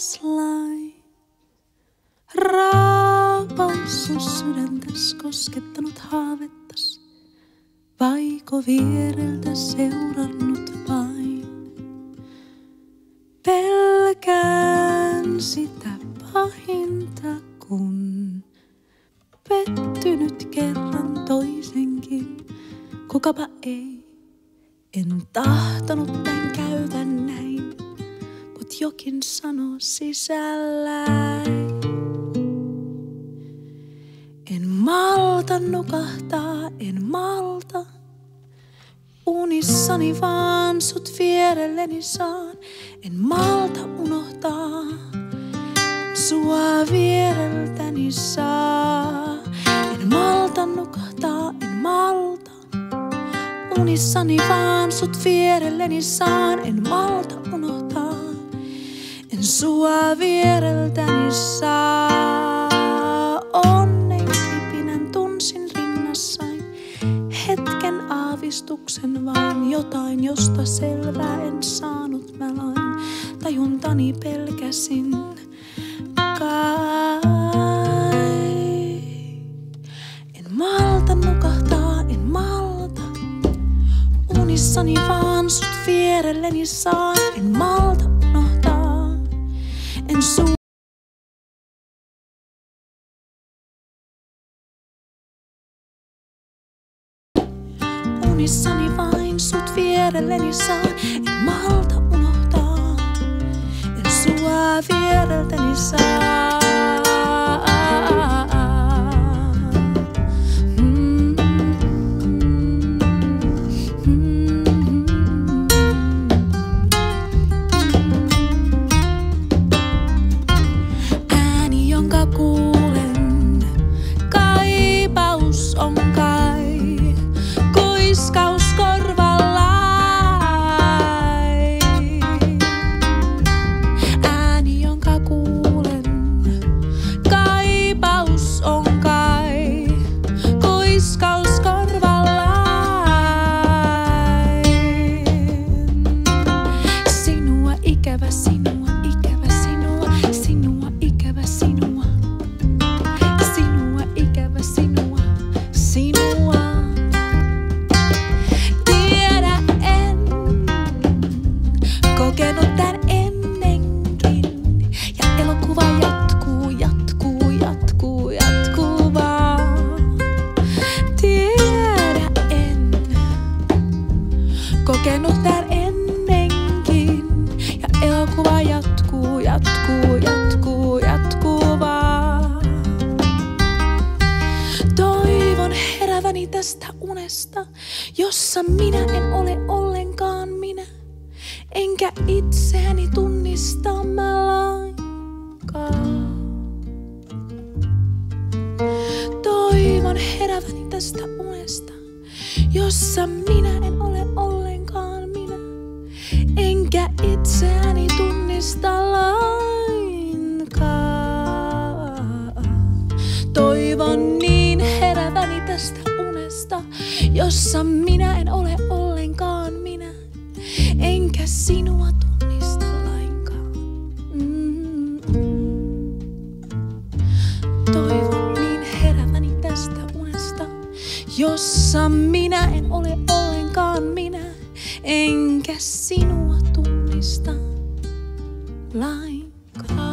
rakas lain. Raapaissut sydäntäs, koskettanut haavettas, vaiko viereltä seurannut vain. Pelkään sitä pahinta, kun pettynyt kerran toisenkin. Kukapa ei, en tahtonut tän käyvän näin, mut jokin sanoo sisälläin. En malta nukahtaa, en malta. Unissani vaan sut vierelleni saan. En malta unohtaa, en sua viereltäni saa. En malta nukahtaa, en malta. Unissani vaan sut vierelleni saan. En malta unohtaa, en sua viereltäni saa. Onnen kipinän tunsin rinnassain, hetken aavistuksen vain. Jotain, josta selvää en saanut mä lain. Tajuntani pelkäsin kai. En malta nukahtaa, en malta. Unissani vaan sut vierelleni saan. En malta unohtaa, en sua. Unissani vain sut vierelleni saan. En malta unohtaa, en sua viereltäni saa. Ääni, jonka kuulen, kaipaus on kai. Kuiskaus korvallai. Ääni, jonka kuulen, kaipaus on kai. Kuiskaus korvallai. Sinua ikävä, sinua ikävä, sinua, sinua ikävä, sinua. Sinua ikävä, sinua, sinua. Kokenut tän ennenkin, ja elokuva jatkuu, jatkuu, jatkuu, jatkuu vaan. Tiedä en, kokenut tän ennenkin, ja elokuva jatkuu, jatkuu, jatkuu, jatkuu vaan. Toivon heräväni tästä unesta, jossa minä en ole ollenkaan minä. Enkä itseäni tunnista mä lainkaan. Toivon heräväni tästä unesta, jossa minä en ole ollenkaan minä. Enkä itseäni tunnista lainkaan. Toivon niin heräväni tästä unesta, jossa minä en ole ollenkaan minä. Enkä sinua tunnista lainkaan. Toivon niin heräväni tästä unesta, jossa minä en ole ollenkaan minä. Enkä sinua tunnista lainkaan.